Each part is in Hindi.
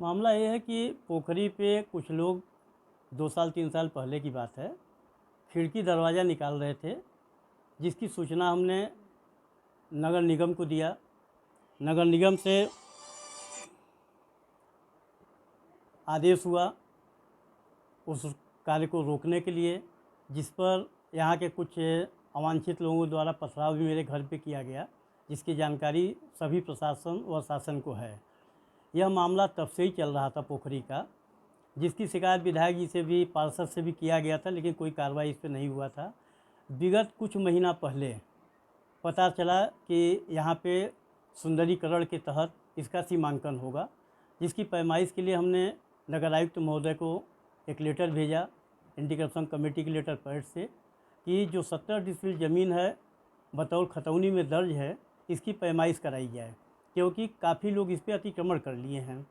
मामला ये है कि पोखरी पे कुछ लोग 2 साल 3 साल पहले की बात है, खिड़की दरवाज़ा निकाल रहे थे, जिसकी सूचना हमने नगर निगम को दिया। नगर निगम से आदेश हुआ उस कार्य को रोकने के लिए, जिस पर यहाँ के कुछ अवांछित लोगों द्वारा पथराव भी मेरे घर पे किया गया, जिसकी जानकारी सभी प्रशासन व शासन को है। यह मामला तब से ही चल रहा था पोखरी का, जिसकी शिकायत विधायक जी से भी पार्षद से भी किया गया था, लेकिन कोई कार्रवाई इस पर नहीं हुआ था। विगत कुछ महीना पहले पता चला कि यहाँ पे सुंदरीकरण के तहत इसका सीमांकन होगा, जिसकी पैमाइश के लिए हमने नगर आयुक्त महोदय को एक लेटर भेजा एंटी करप्शन कमेटी के लेटर पैड से कि जो 70 डिसमिल ज़मीन है बतौर खतौनी में दर्ज है, इसकी पैमाइश कराई जाए, क्योंकि काफ़ी लोग इस पर अतिक्रमण कर लिए हैं।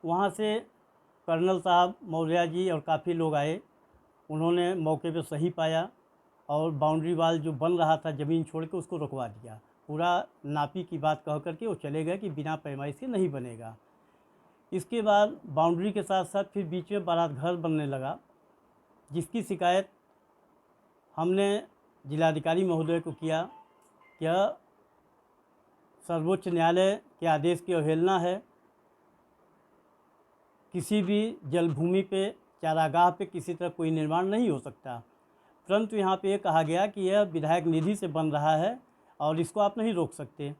वहाँ से कर्नल साहब मौर्य जी और काफ़ी लोग आए, उन्होंने मौके पे सही पाया और बाउंड्री वाल जो बन रहा था ज़मीन छोड़ के उसको रुकवा दिया। पूरा नापी की बात कह करके वो चले गए कि बिना पैमाइश के नहीं बनेगा। इसके बाद बाउंड्री के साथ साथ फिर बीच में बारात घर बनने लगा, जिसकी शिकायत हमने जिलाधिकारी महोदय को किया। क्या सर्वोच्च न्यायालय के आदेश की अवहेलना है। किसी भी जलभूमि पे चारागाह पे किसी तरह कोई निर्माण नहीं हो सकता, परंतु यहाँ पे ये कहा गया कि यह विधायक निधि से बन रहा है और इसको आप नहीं रोक सकते।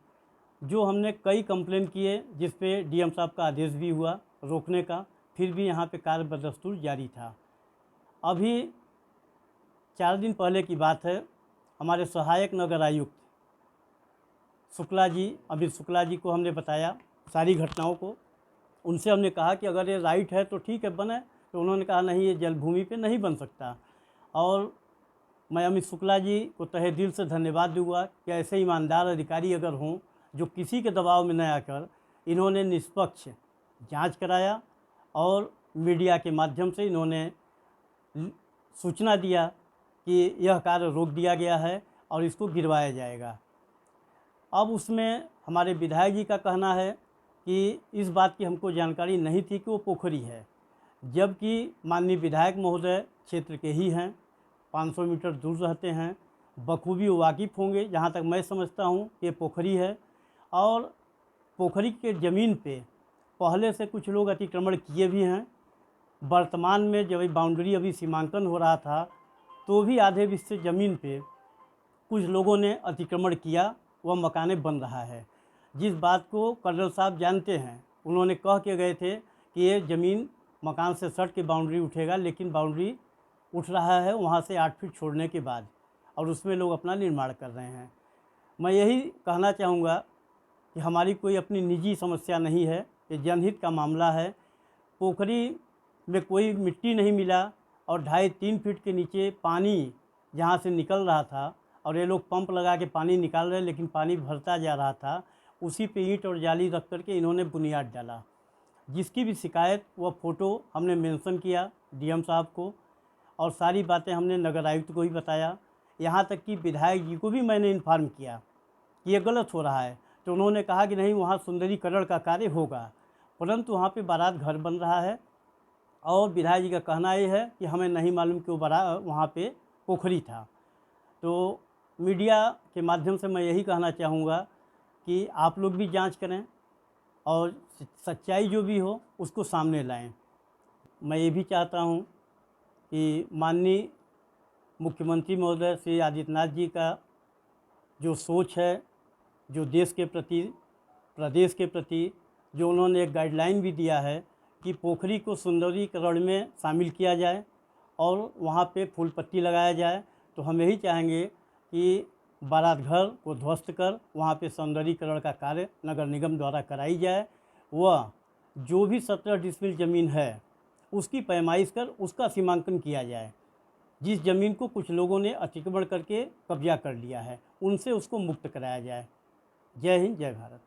जो हमने कई कंप्लेन किए, जिस पे डीएम साहब का आदेश भी हुआ रोकने का, फिर भी यहाँ पे कार्य बदस्तूर जारी था। अभी 4 दिन पहले की बात है, हमारे सहायक नगर आयुक्त शुक्ला जी, अमित शुक्ला जी को हमने बताया सारी घटनाओं को। उनसे हमने कहा कि अगर ये राइट है तो ठीक है बने, तो उन्होंने कहा नहीं, ये जलभूमि पे नहीं बन सकता। और मैं अमित शुक्ला जी को तहे दिल से धन्यवाद दूंगा कि ऐसे ईमानदार अधिकारी अगर हों जो किसी के दबाव में न आकर इन्होंने निष्पक्ष जांच कराया और मीडिया के माध्यम से इन्होंने सूचना दिया कि यह कार्य रोक दिया गया है और इसको गिरवाया जाएगा। अब उसमें हमारे विधायक जी का कहना है कि इस बात की हमको जानकारी नहीं थी कि वो पोखरी है, जबकि माननीय विधायक महोदय क्षेत्र के ही हैं, 500 मीटर दूर रहते हैं, बखूबी वाकिफ़ होंगे। जहाँ तक मैं समझता हूँ ये पोखरी है और पोखरी के ज़मीन पे पहले से कुछ लोग अतिक्रमण किए भी हैं। वर्तमान में जब बाउंड्री अभी सीमांकन हो रहा था तो भी आधे हिस्से ज़मीन पे कुछ लोगों ने अतिक्रमण किया, वह मकाने बन रहा है। जिस बात को कर्नल साहब जानते हैं, उन्होंने कह के गए थे कि ये ज़मीन मकान से सट के बाउंड्री उठेगा, लेकिन बाउंड्री उठ रहा है वहाँ से 8 फीट छोड़ने के बाद, और उसमें लोग अपना निर्माण कर रहे हैं। मैं यही कहना चाहूँगा कि हमारी कोई अपनी निजी समस्या नहीं है, ये जनहित का मामला है। पोखरी में कोई मिट्टी नहीं मिला और 2.5-3 फीट के नीचे पानी जहाँ से निकल रहा था और ये लोग पंप लगा के पानी निकाल रहे, लेकिन पानी भरता जा रहा था। उसी पे ईंट और जाली रख करके इन्होंने बुनियाद डाला। जिसकी भी शिकायत वह फ़ोटो हमने मेंशन किया डीएम साहब को, और सारी बातें हमने नगर आयुक्त को ही बताया। यहाँ तक कि विधायक जी को भी मैंने इन्फॉर्म किया कि ये गलत हो रहा है, तो उन्होंने कहा कि नहीं, वहाँ सुंदरीकरण का कार्य होगा, परंतु वहाँ पे बारात घर बन रहा है। और विधायक जी का कहना ये है कि हमें नहीं मालूम कि वो वहाँ पे पोखरी था। तो मीडिया के माध्यम से मैं यही कहना चाहूँगा कि आप लोग भी जांच करें और सच्चाई जो भी हो उसको सामने लाएं। मैं ये भी चाहता हूँ कि माननीय मुख्यमंत्री महोदय श्री आदित्यनाथ जी का जो सोच है, जो देश के प्रति, प्रदेश के प्रति, जो उन्होंने एक गाइडलाइन भी दिया है कि पोखरी को सुंदरीकरण में शामिल किया जाए और वहाँ पे फूल पत्ती लगाया जाए, तो हम यही चाहेंगे कि बारात घर को ध्वस्त कर वहाँ पे सौंदर्यीकरण का कार्य नगर निगम द्वारा कराई जाए। वह जो भी 17 डिसमिल ज़मीन है उसकी पैमाइश कर उसका सीमांकन किया जाए। जिस ज़मीन को कुछ लोगों ने अतिक्रमण करके कब्जा कर लिया है, उनसे उसको मुक्त कराया जाए। जय हिंद, जय भारत।